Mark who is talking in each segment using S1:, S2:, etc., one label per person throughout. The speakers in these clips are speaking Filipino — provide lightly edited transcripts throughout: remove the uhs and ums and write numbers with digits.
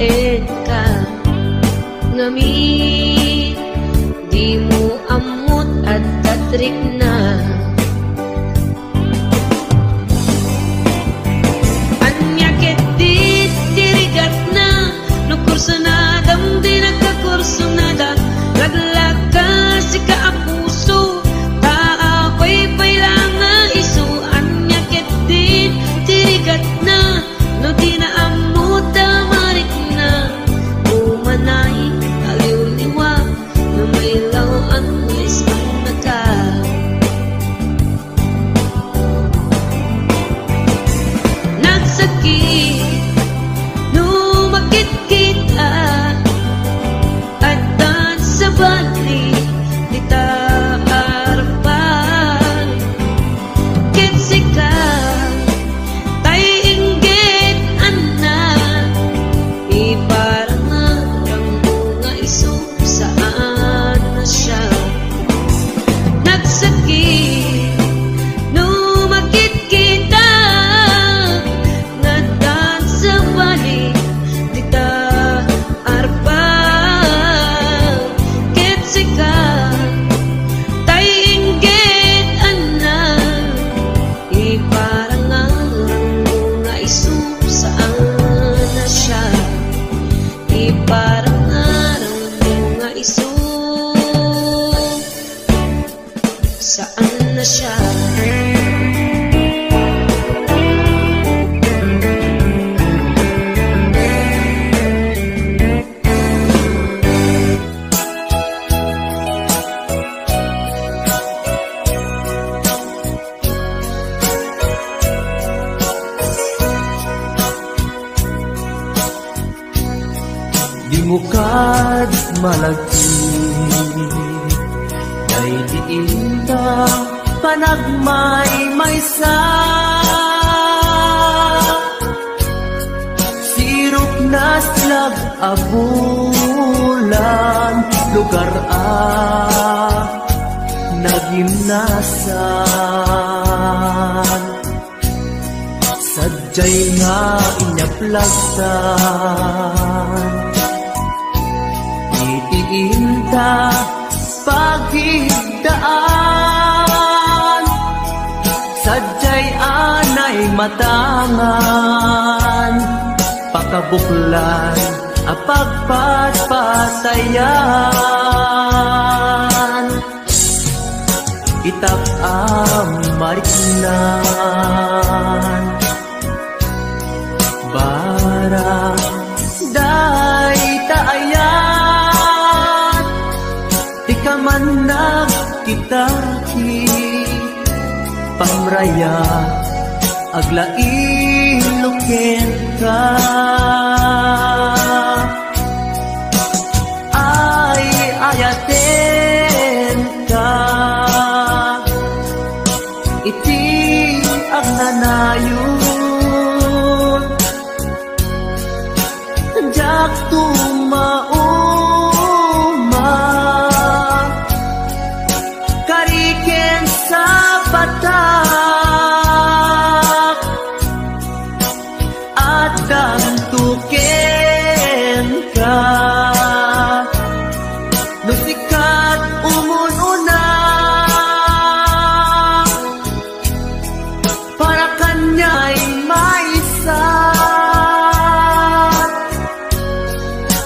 S1: ed ka ngami di mo amot at tatrik na anyakit di dirigat na no kurso na dam di nagkakurso na da laglag ka si kaapuso ta ako'y pailang nga iso anyakit di dirigat na no di na amot damarik na umanay aliw-liwa no may lawan wis ang naka nagsakit no makit kita at tan sa balik di ta arapan kitsika tay inggit anna iparang ang mga iso saan na siya nagsakit no makit kita nga tan sa balik di ta arapan kitsika tay inggit anna iparang ang mga iso saan na siya iparang ang mga iso saan na siya
S2: di mo kad malagi kay diinta panagmay-maysa sirok na slag abulan lugar nagimnasan sadyay nga inyaplagtan itiinta pagigdaan sadyay anay matangan pakabuklan apagpatpatayan itap mariknan barang day taayan di ka man nagkitaki pamraya aglain luken ka ay ayaten ka iti agnanayon jak tumauma kariken sa batak at kantuken ka nusikat umununa para kanya'y maisat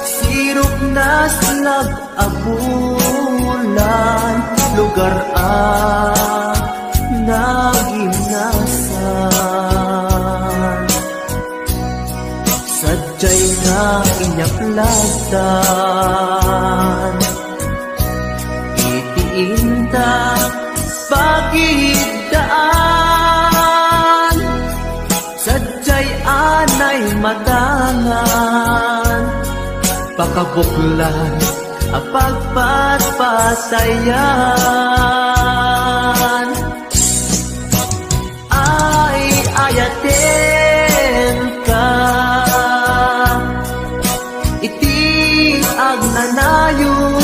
S2: sirok na slag abulan lugar nagimnasan sadyay nga inyaplagtan itiinta pagigdaan sadyay anay matangan pakabuklan apagpatpatayan ay ayaten ka iti agnanayon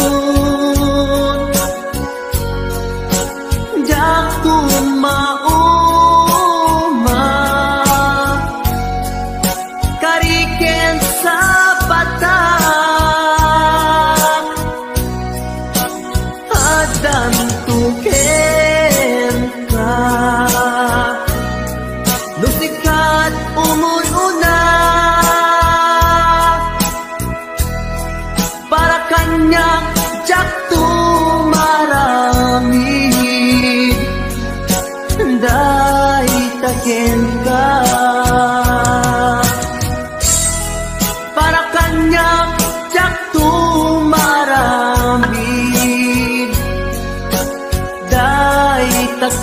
S2: jak tumauma kariken sa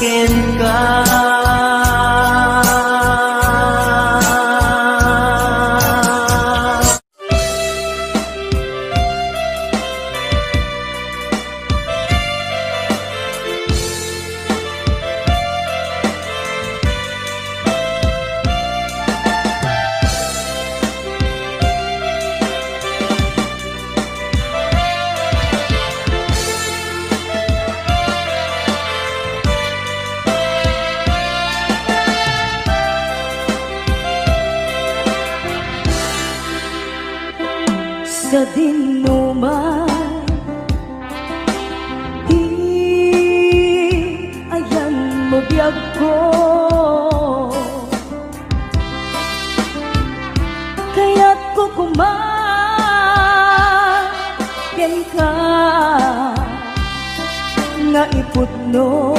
S2: ken ka.
S1: Sa dinuman, di ayan mo biyag ko, kaya't kukumayan ka nga iputno.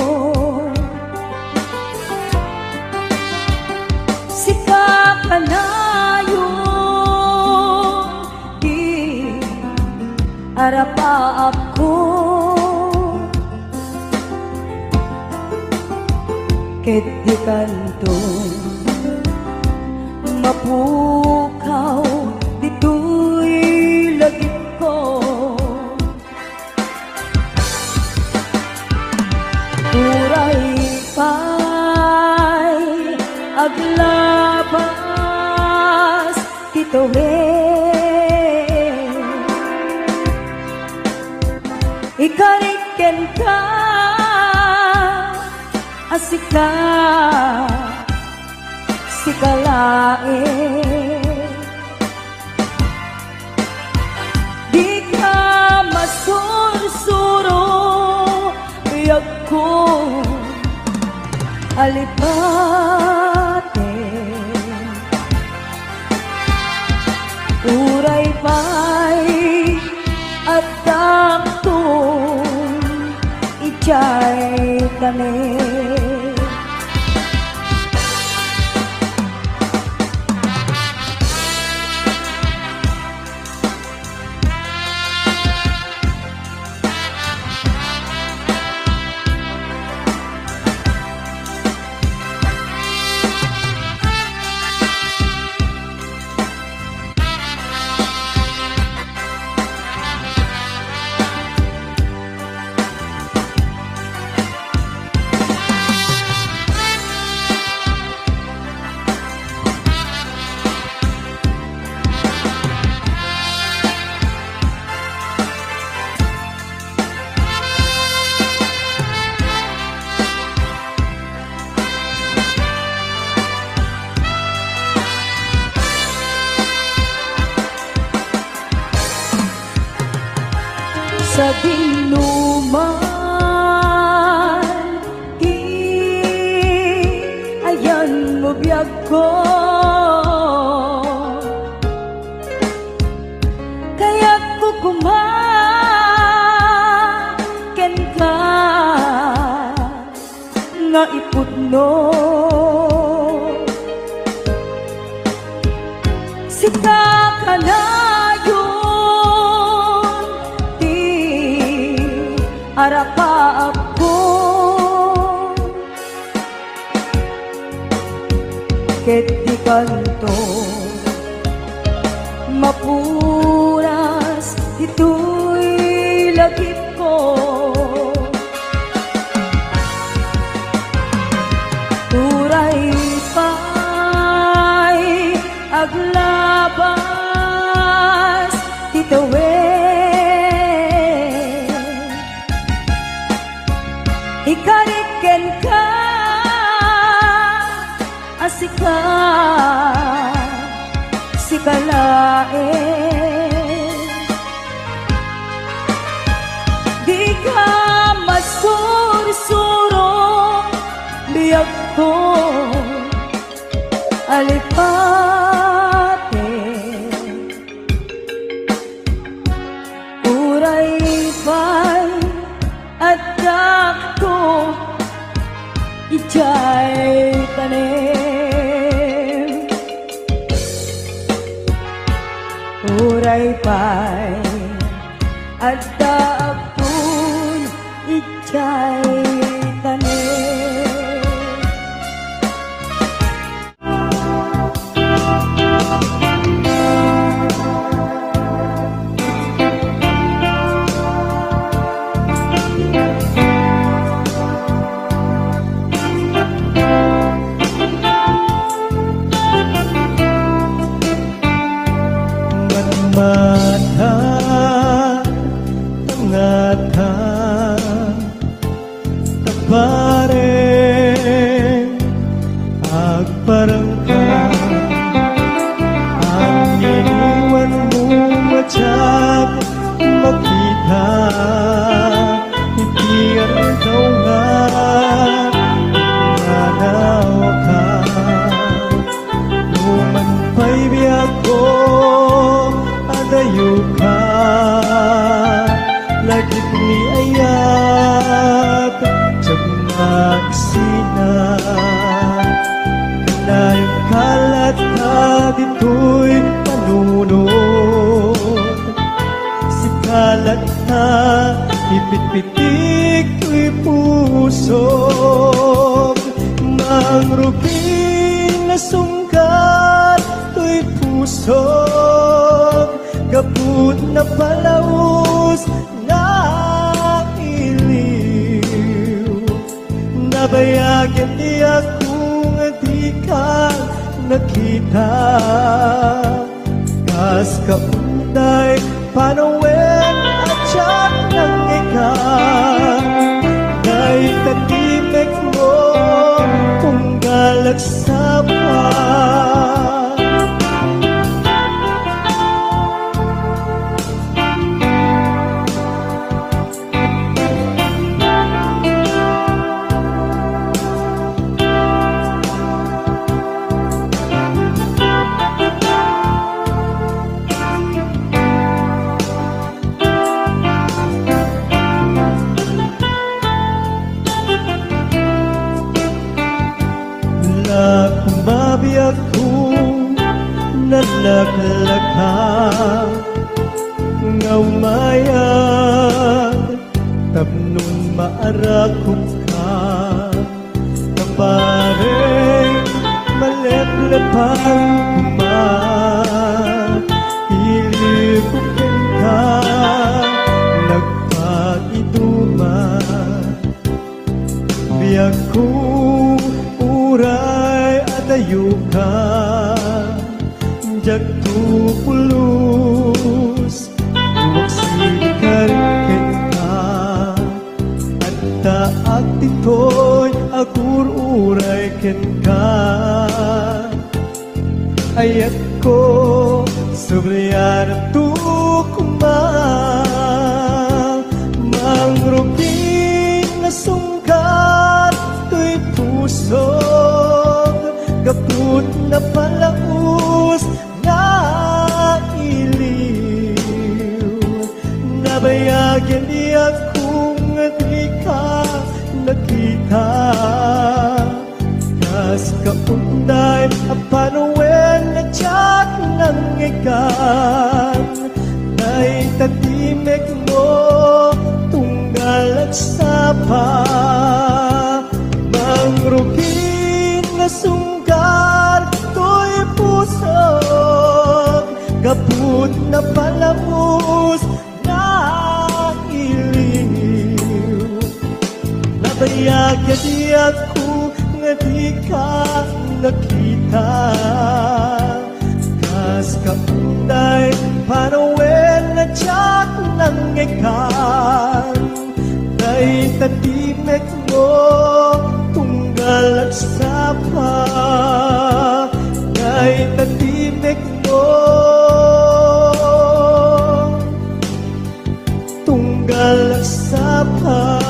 S1: Sika ka na arapa ako, ket di kanto mapukaw dito'y lagip ko. Uray pa'y aglabas tituhin, ikariken ka, asika, sikalae. Di ka masursuro, biyag ko, alipate. Uray pa'y at daktong ijay kami. Sa dinuman, di ayan mo biyag ko, kaya't kukumaken ka nga iputno. Sika ka na arapa ako, ket di kanto mapuras ito'y lagip ko. Uray pa'y aglabas titawin, ikariken ka, asika, sikalae. Di ka masursuro, biyag ko, alipate. Uray pa'y at dakto ijay tanim. Uray pa'y at dakto ijay tanim.
S3: mata tangata tapareng agparangka ang iniwan mo matyak makita hindi ang taungan nanaw ka numan pa'y biyak ko adayo ka lagit ni ayat tiyag magsina kanayang kalat ka dito'y panunod si kalat na ipitpitik ko'y puso mangrupin na sungkat to'y puso kaput na palaus na iliw nabayagan di akong di ka nakita kas kaunday panawen at siyak ng ikaw na'y tatimek mo kung galagsa pa Kumabiyag ko nalaklaka ngaumayag tapnon maarakot ka kapareng maleplepang ilikukin ka nagpag-iduman biyag ko uray adayo ka jagtupulus waksilikan ka at taag tito'y agur uray ken ka ayat ko sobryan tukma mangrupin na sungkat to'y puso kaput na palaus na iliw nabayagan di akong di ka nakita kas kaunday apanawen na tiyak ng ikan na'y tatimek mo tunggal at sapa mangrupin na sunggar to'y pusog kaput na palamus na iliw nabayagan di ako nga di ka nakita kas kaunday panawen na tiyak ng ikan na'y tatimek mo tunggal at sapa na'y tatimek mo tunggal at sapa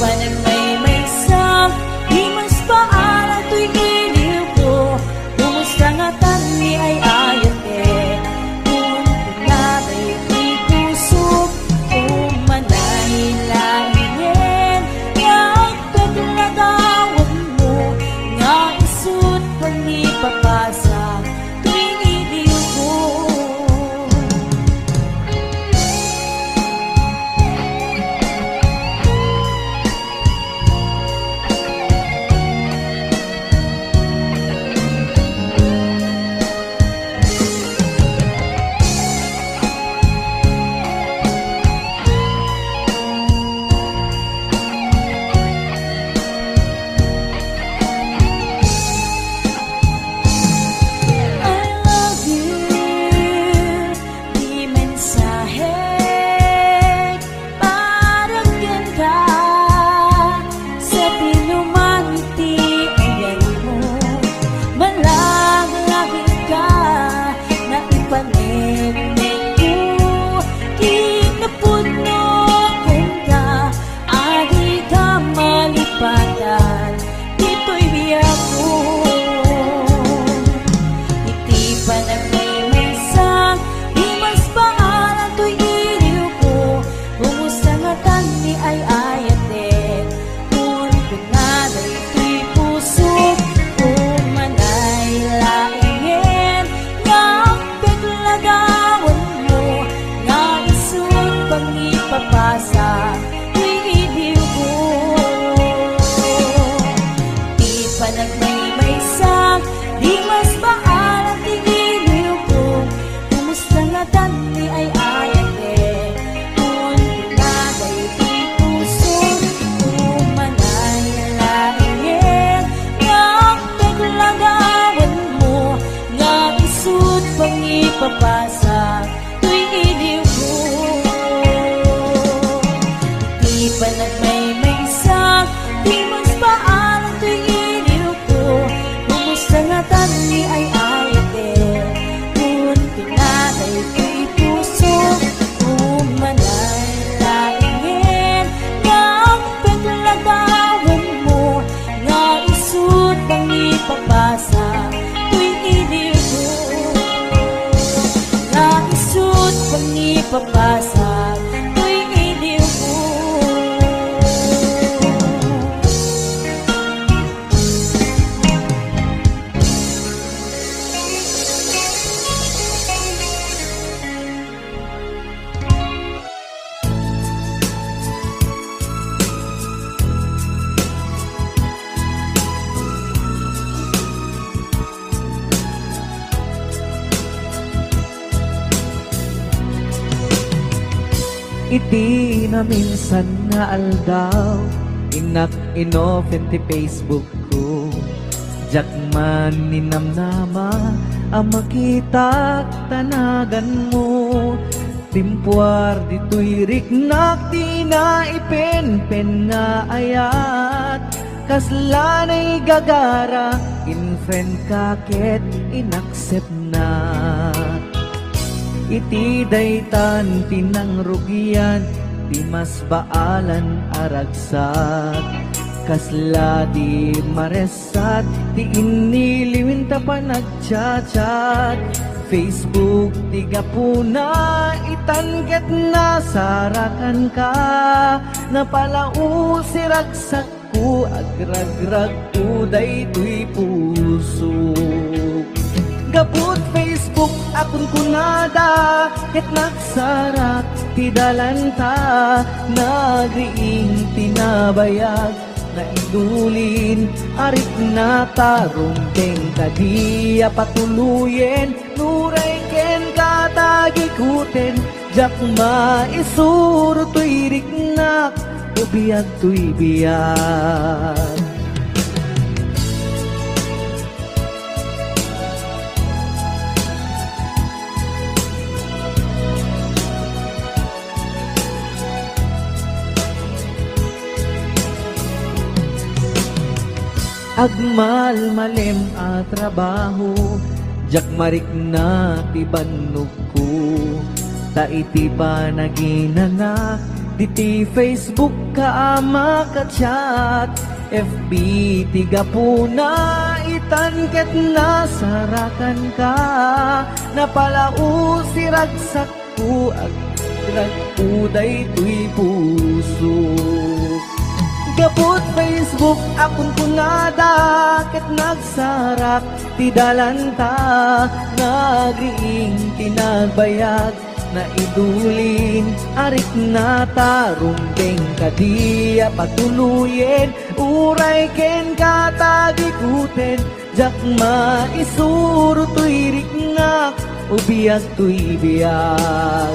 S4: panagmaymaysak, di mas paala to'y iliw ko. Kumusta nga tani ay ayat eh, kung pinatay to'y kusog, umanahilangin, yak paglatawan mo, nga isut pang ipapasa, to'y iliw ko. Papasa, tu'y iliw ko. Di pa nagmaymaysak, di mas paalam, tu'y iliw ko. Kumusta nga tani ay ayate, kung pinatay ko'y puso, umanay laingin, nga ang paglagawan mo, nga isut ang ipapasa, tu'y iliw ko. Pangipapasa, tu'y iliw ko.
S3: Iti na minsan nga aldaw, inak inofen ti Facebook ko. Jak man ninamnama, ang makita tanagan mo. Timpuar dito'y riknak, di na ipenpen nga ayat. Kaslanay gagara, in-friend kaket, inaccept na. Iti daytan tinangrugyan, di mas baalan aragsat. Kasla di maresat, di iniliwin ta pa nagchat-chat. Facebook di gapuna, itanget na sarakan ka. Napalau siragsak ko, agragrag ko daytoy puso. Gaput Facebook akon kunada, ket nagsarak ti dalanta. Nagriing tinabayag, naidulin arit na tarungteng kadiya patuluyen. Nuray ken katagikuten, jak maisuro to'y riknak, ubiyag to'y biyag. Agmal malem a trabaho, jak marik na ti bannog ko. Ta iti ba naginana, Diti Facebook ka makachat, FB tiga puna itan ket nasarakan ka. Napalau si ragsak ko ag ragpuday tuy puso. Gapot Facebook akong kunada ket nagsarak ti dalanta. Nagriing tinagbayag na idulin arik na tarumbeng kadiya patuluyen. Uray ken katagikuten jak maisuro tuy rikngak ubiyag tuy biyag.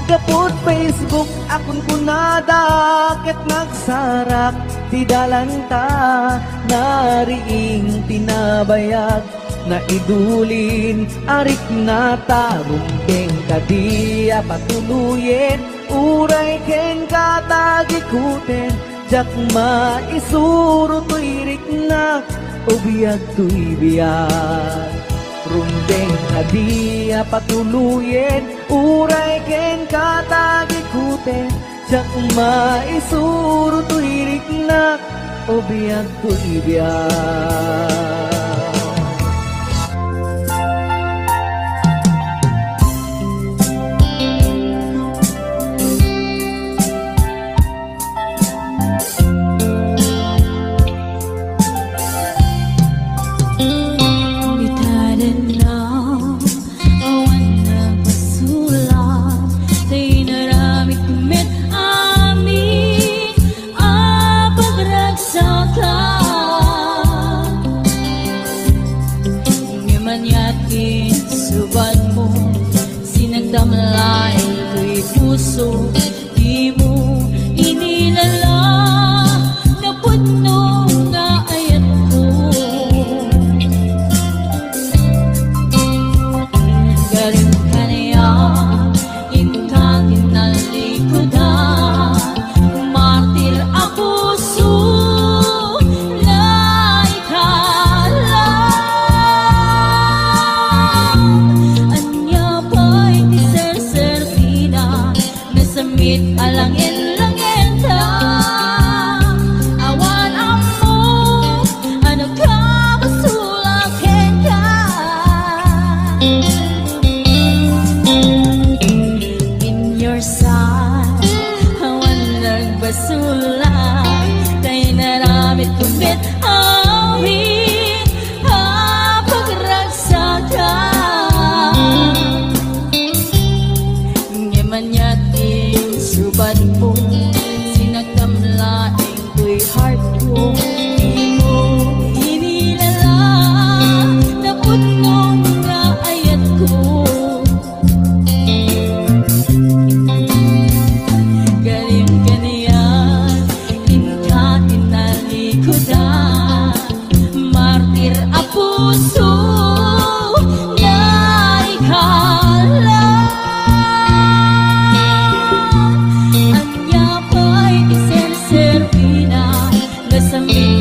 S3: Gapot Facebook akong kunada ket nagsarak ti dalanta. Nariing tinabayag na idulin arik na tarumbeng kadiya patuluyen. Uray ken katagikuten jak maisuro tuy riknak ubiyag tuy biyag. Rumbeng kadiya patuluyen, uray ken katagikuten jak maisuro tuy riknak ubiyag tuy biyag.
S4: Suban mo, sinagdamlay ko'y puso. Di mo inilala na puno na ayat ko. Galing ka niya, intang inalikodan. Martir ako alangin-langin ta. Awan amo, ano ka masulakin ka. In your side, awan nagbasulak. Kay naramit kumit awit, pagragsakan. Ngaman yatin suban mo, sinagdamlaing ko'y heart ko. Di mo inilala na punong na ayat ko. Galing ka niyan, inka inalikodan. Martir a puso na ikala. Anya pa'y iserservina, nasamit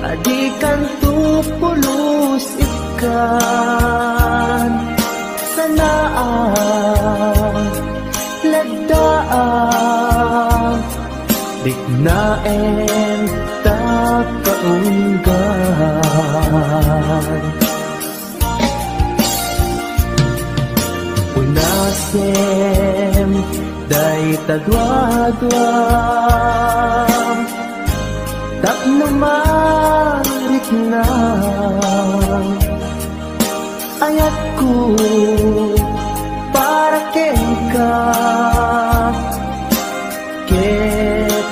S2: Adikan tu pulus ikan sanaan lagdaan dignaen ta kaunggan unasem day tadwa-dwa tak mamarit na ayatku para kengka ket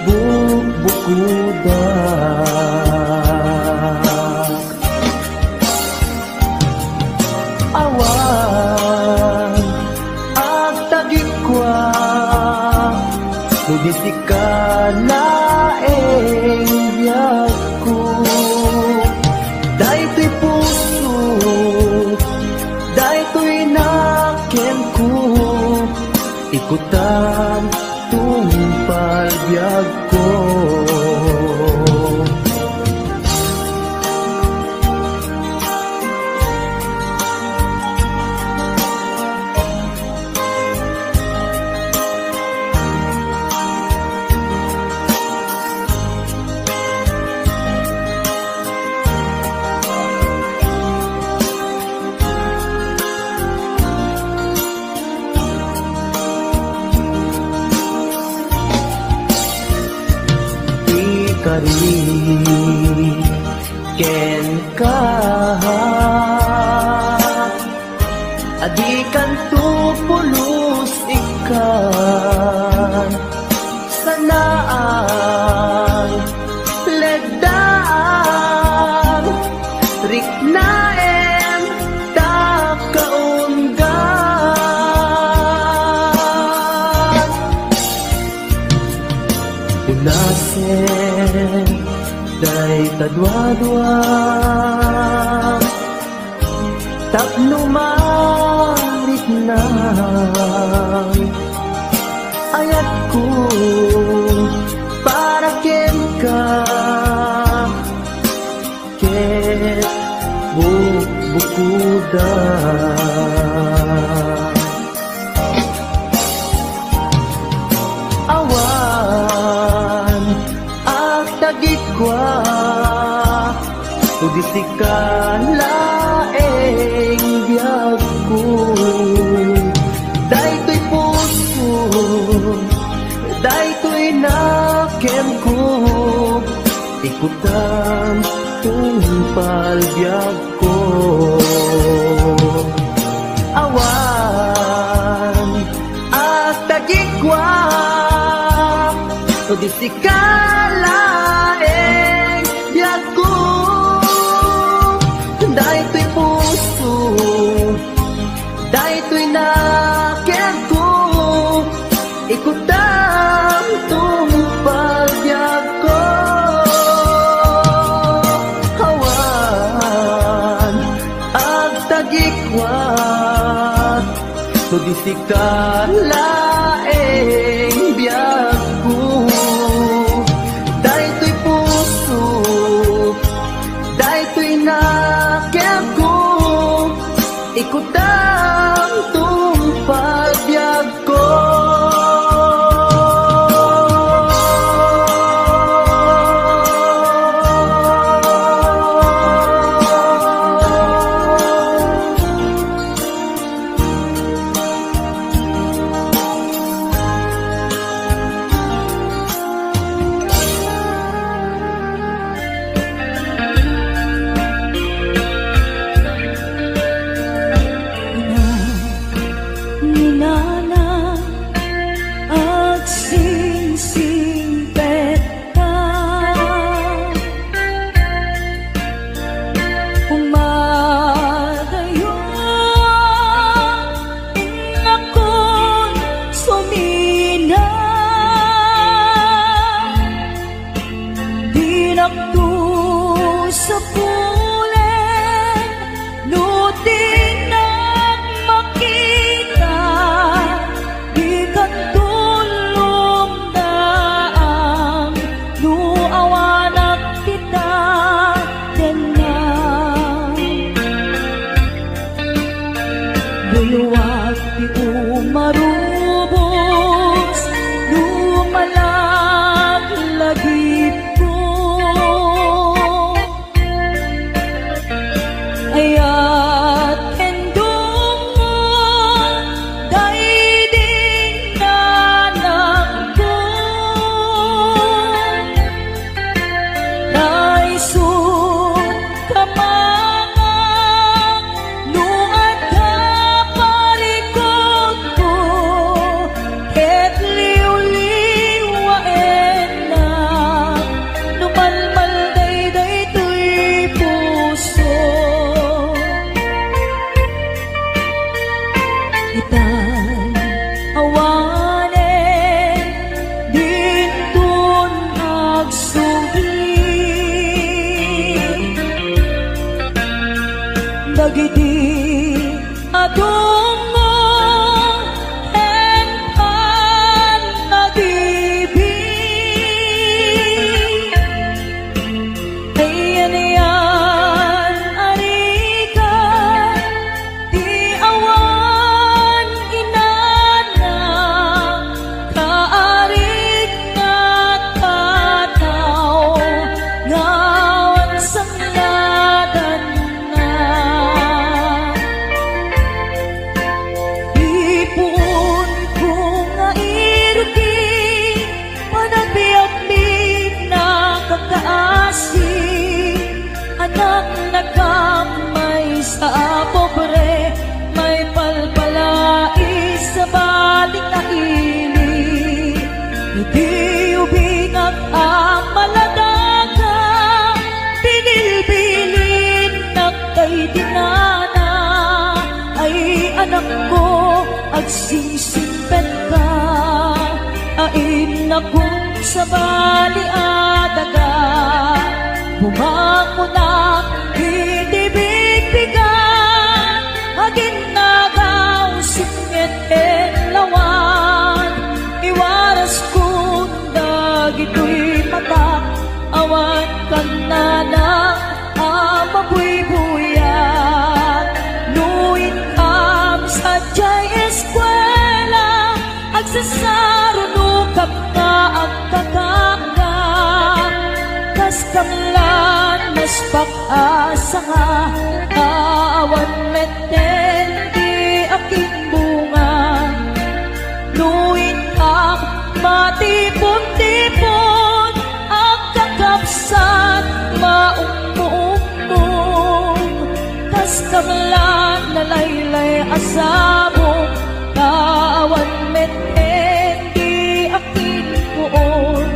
S2: bukuda awan agtagikwa Nudisika na engya ari ken ka adi kan tu pulos ikan sanaan ledaan riknaen ta kaunggan unasen day tadwa-dwa tapno marit na ayat ko para ken ka ket bukuda awan at tagikwa udisikan laeng biyag ko daytoy puso daytoy nakem ko ikutan tungpal biyag ko awan at tagikwa udisikan laeng biyag ko daytoy puso daytoy nakem ko ikutan tungpalbyag ko hawan ag tagikwat tudisikan laeng biyag ko daytoy puso daytoy nakem ko ikutan tungpalbyag ko
S4: Ninana at singsing peta umadayo akong sumina dinakto sa pulen nutin at makita di kan tulong daang nuawanak kita tenang duluwag di umarubos lumalag lagip ko nagsisimpet ka, ain akong sa baliadaga. Bumako na itibigbigan, agin nagaw singit en lawan. Iwaras kong dagito'y mata, awan ka na ng amabuybuyan. Nuin kam sa jay eskwela, agsasarunukap na ang kakanga. Kas kamlan mas pag-asa nga, awan meten di aking bunga. Nuin kam matipon-tipon, ang kakapsat maumumum. Kas kamlan na laylay asabong, awan meten di aking buon.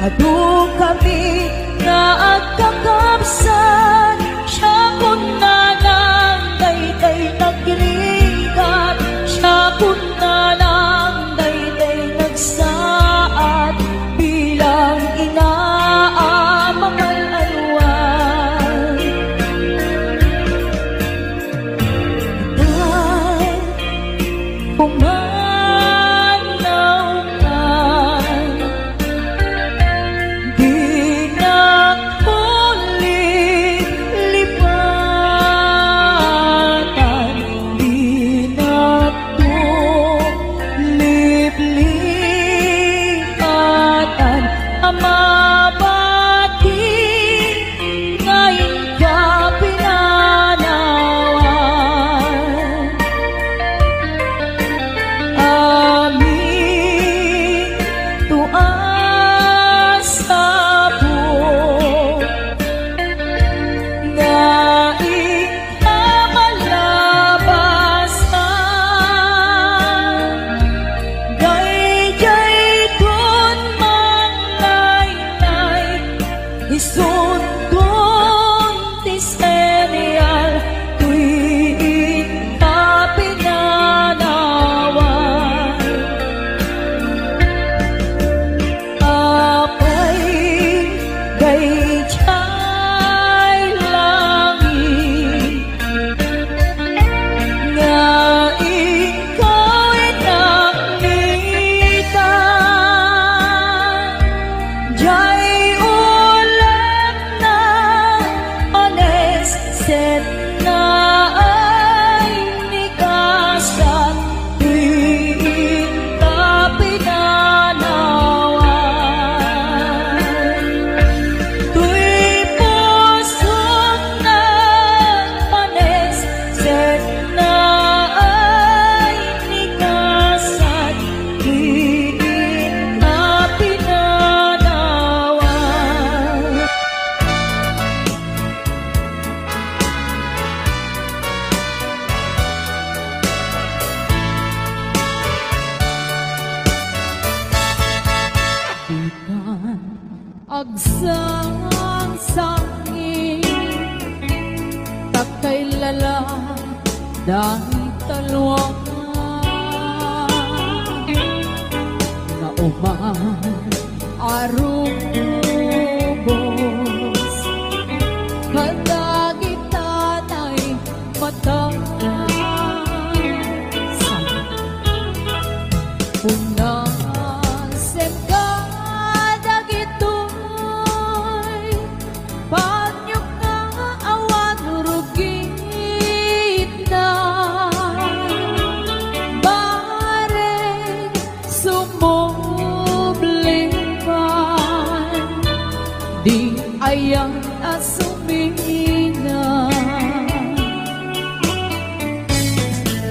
S4: Adu kami na agkakapsan, siya kun na ng dayday nagligat, siya kun na ng dayday nagsaad, bilang inaamang alwan. Ay, pumanaw ka, di na ulit lipatan, di na tulip-lipatan. Amabati ngayon ka pinanawan. Amin tuasa po, ngayon ka malabasan. Jay-jay kun manglay-lay, isundon ti serial, tuwin ka pinanawan. Apay gayjay langit, nga ikaw inakmitan. Jay ulit na ones set na ay nikasan, tuwin ka pinanawan. Tuy pusok na ones set na ay nikasan, tuwin ka pinanawan. Bitan agsang-sangin, takay lala dahil talwang na uman arubos. Kadagitan ay matasan, unasem ka dagitoy, panyok nga awan rugit na. Bareng sumublipan, di ayang asumina.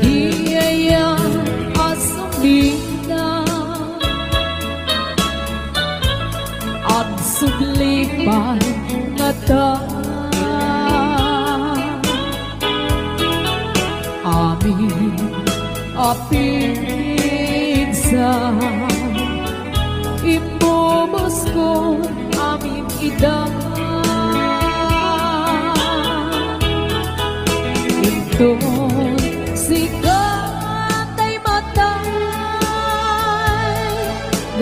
S4: Di ayang asumina, absublipan nga ta. Amin apigsa, imubos ko amin ida. Ito sikat ay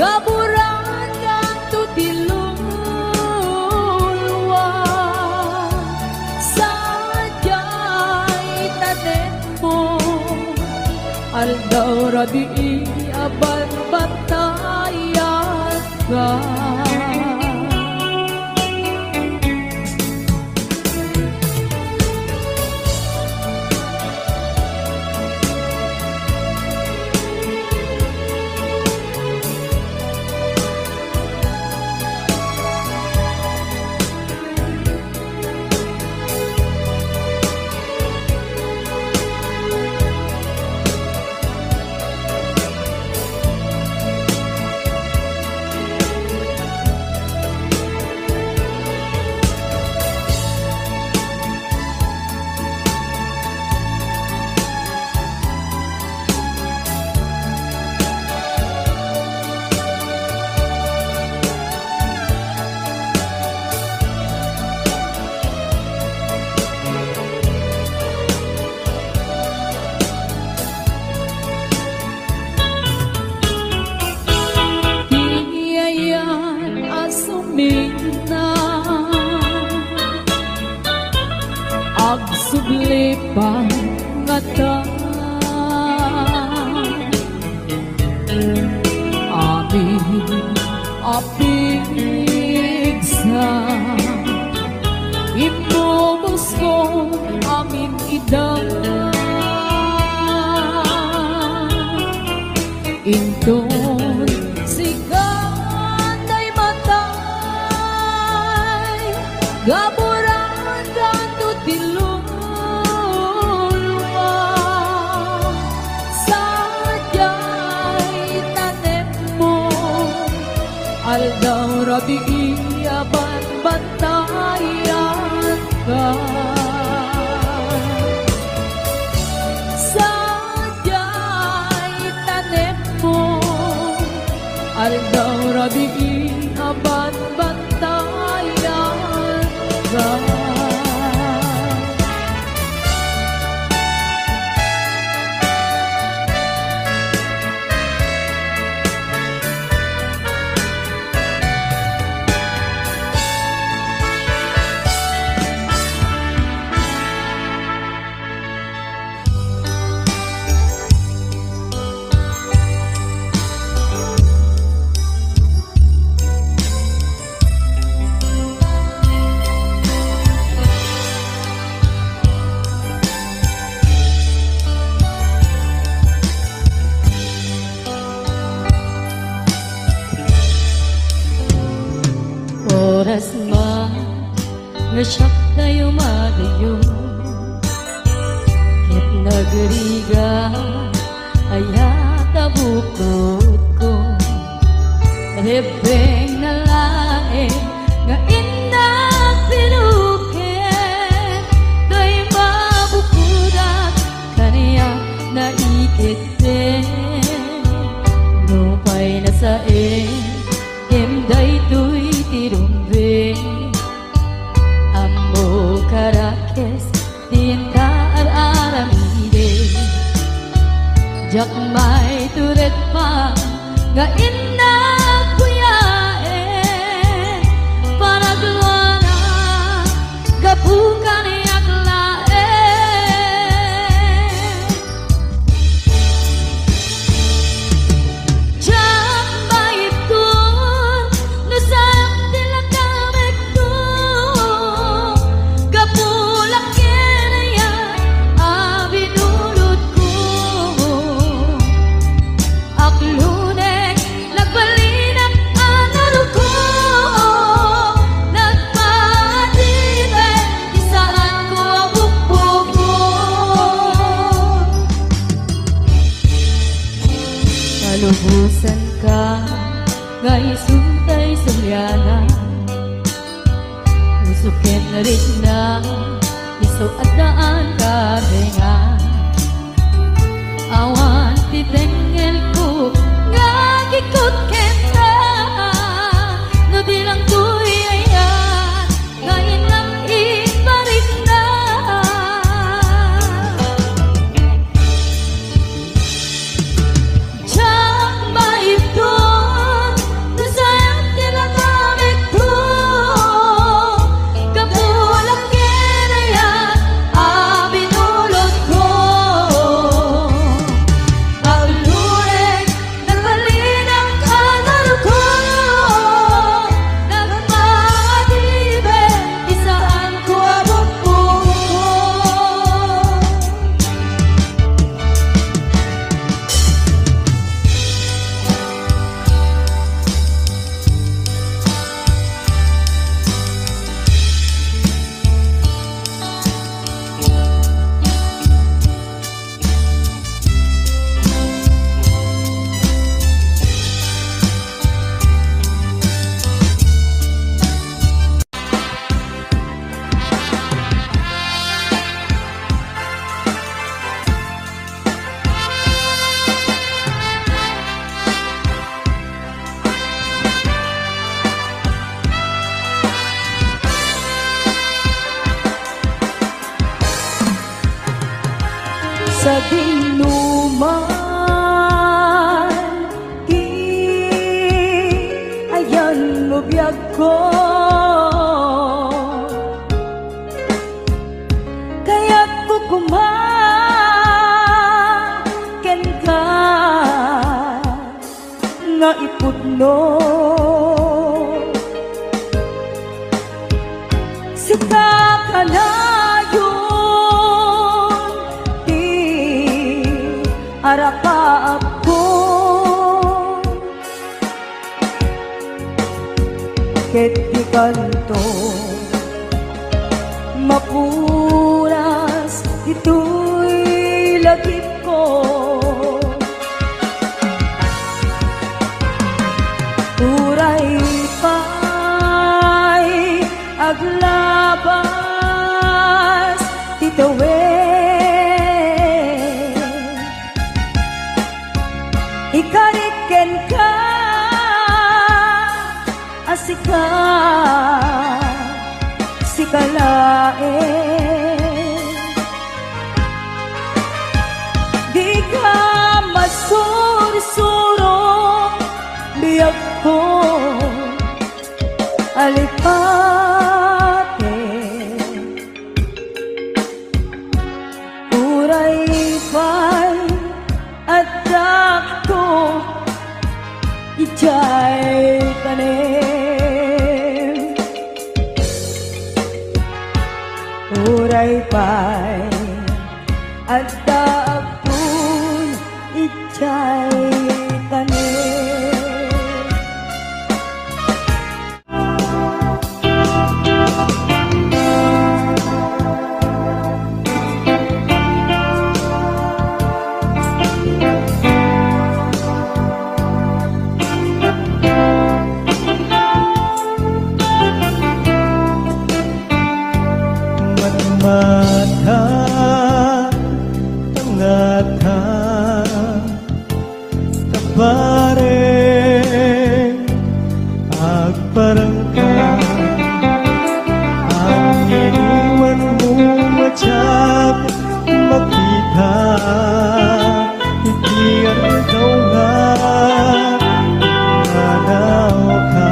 S4: gaburan kang tutilulwa sadya'y tanim mo aldaw rabi aban batayat ka. Agsubli pang ngata amin apig sa imubos ko amin idang inton siganday matay gaburan kanto tilulwa sadya'y tanim mo aldaw rabi aban batayat ka. Sadya'y tanim mo aldaw rabi aban batayat ka. Oras man nga siyak tayo madayo ket nagriga ayat abukod ko rebeng na laeng nga inang pinuken day mabukudak kaniya naikiten nupay na saeng imday tuy tirumbe amo karakes tinta aramide jak may turet pa nga inna kuyae panagluana gapukan yaklae jak may tur nasam dilakamek ko gapulak kinaya abinulot ko aklunek nagbalinak anaro ko nagpatibay di saan ko abukbuko kalubusan ka nga isuntay sulyana usukin na rin na iso at daan ka benga awan titengel ko nga gikot kenta no bilang tuy ayan ngayon lang iparit na jak maipton sa dinuman di ayan mo biyag ko kaya ko kumaken ka nga ipudno si kakalayon di arapa ako ket di kanto mapuras ito'y lagip ko uray pa'y aglabas titawin ikariken ka asika sikalain di ka masursuro biyag ko alipate uray pa'y adak ko ijay tanim uray pa'y adak ko ijay tanim
S2: mata tangata tabareng agparangka ang iniwan mo matyak makita ikian daw nga nanaw ka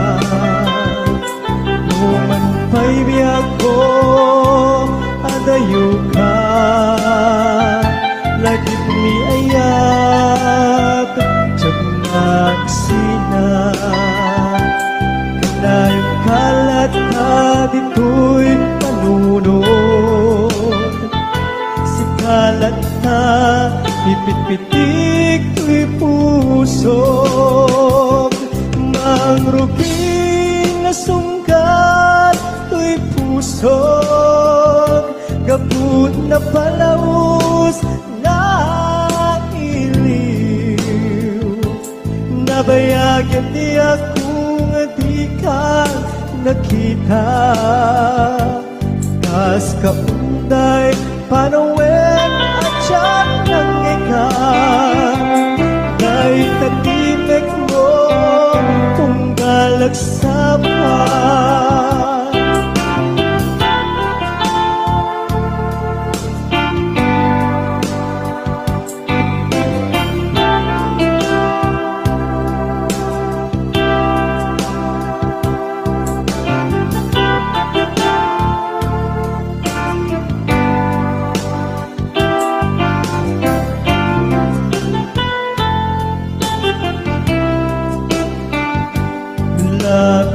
S2: numan pa'y biyak ko adayo ka lagi pumiayak tiyag magsina kanayang kalat ka dito'y panunod si kalat na pipit-pitik to'y pusok mangruging na sungkat to'y pusok gabut na palaus na iliw nabayagyan di akong di ka nakita kas kaunday panawen at siya ng ikan kahit natimek mo kung galagsapan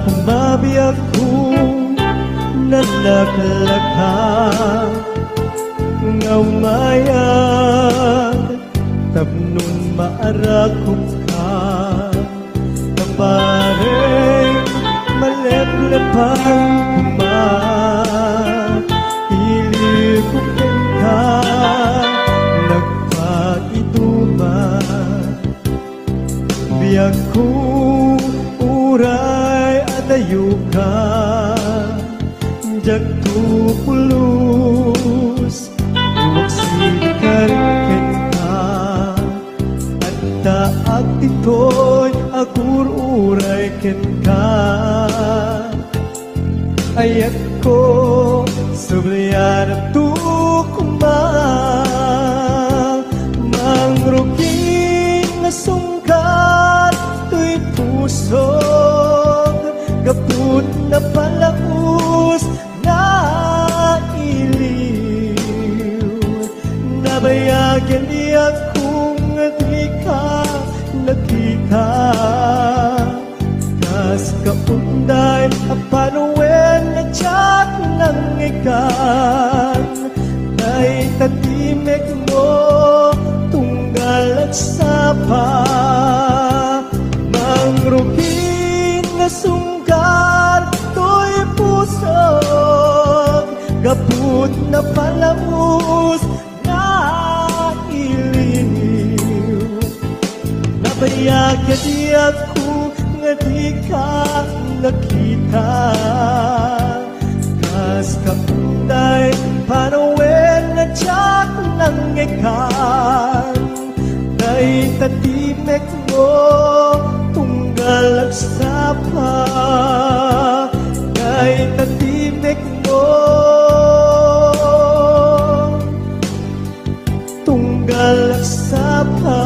S2: kumabiyag ko nalaklakha nga umayag tapnon maarakop ka kabareng maleplepang ilikupin ka nagpagituman biyag ko uray adayo ka jagtupulus waksikarken ka at taag tito'y agur uray ken ka ayat ko subliyan at tukuma Nabayagyan niya kung di ka nakita. Kas kaunday panuwen na tiyat ng ikan. Nay tatimek mo tunggal at sapa. Mangrupin na sunggar to'y pusog. Gaput na palamus na iliniw. Nabayagyan niya kung di ka nakita. Kas kaunday panuwen na tiyat ng ikan. Nay tatimek mo tunggal ang sapa. Nay tatimek mo tunggal ang sapa.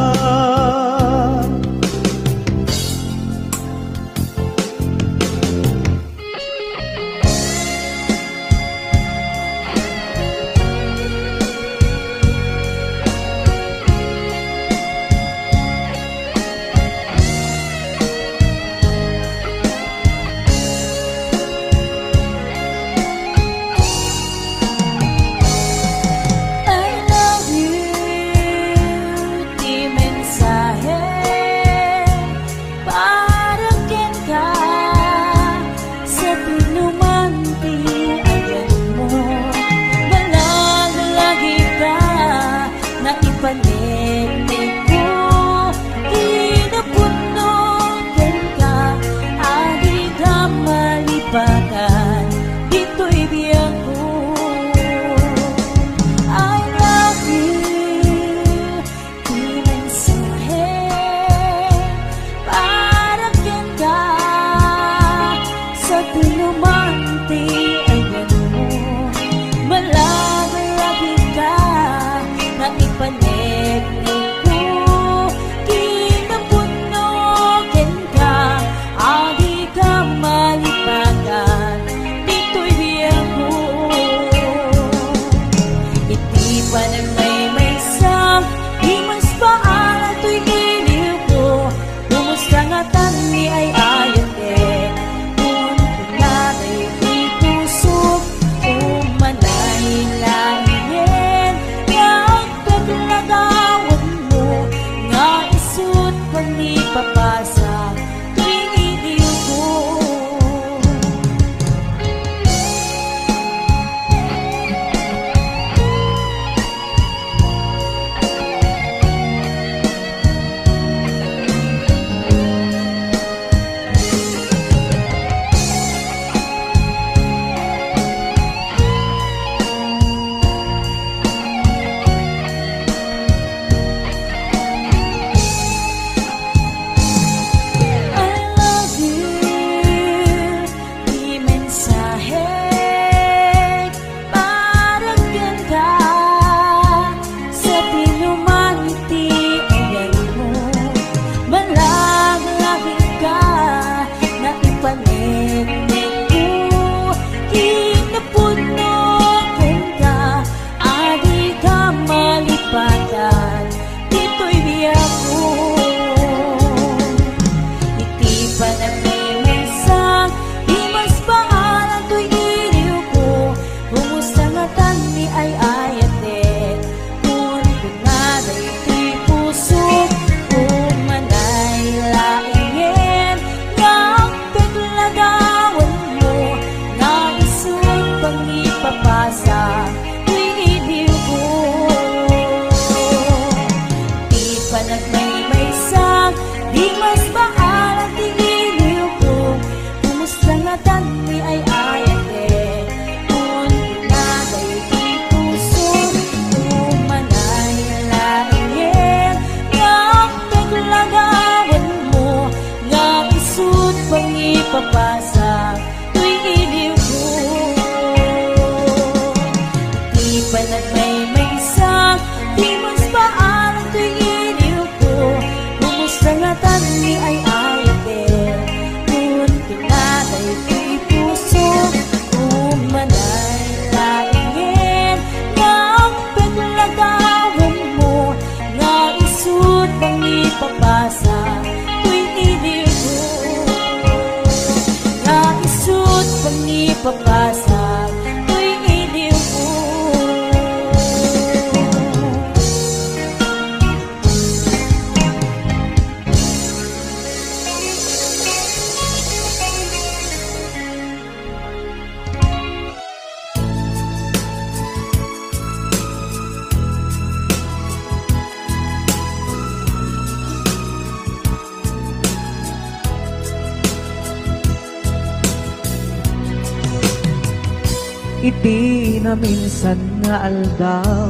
S3: iti na minsan nga aldaw,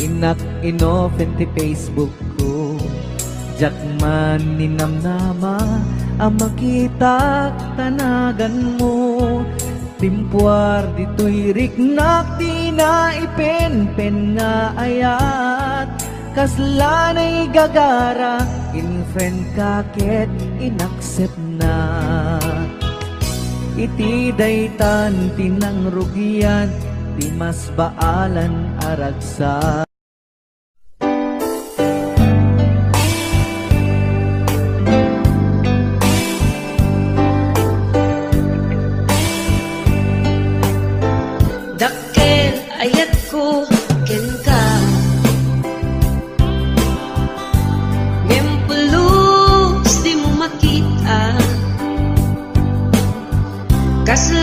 S3: inak inopen ti Facebook ko. Jak man ninamnama ang makita tanagan mo. Timpuar dito'y riknak di na ipen-pen nga ayat. Kaslanay gagara, in friend kaket inaccept na. Iti daytan tinang rugian, di mas baalan aragsa.
S1: Dakkel ayat ko ken ka, ngempulus di mo makita. Kasla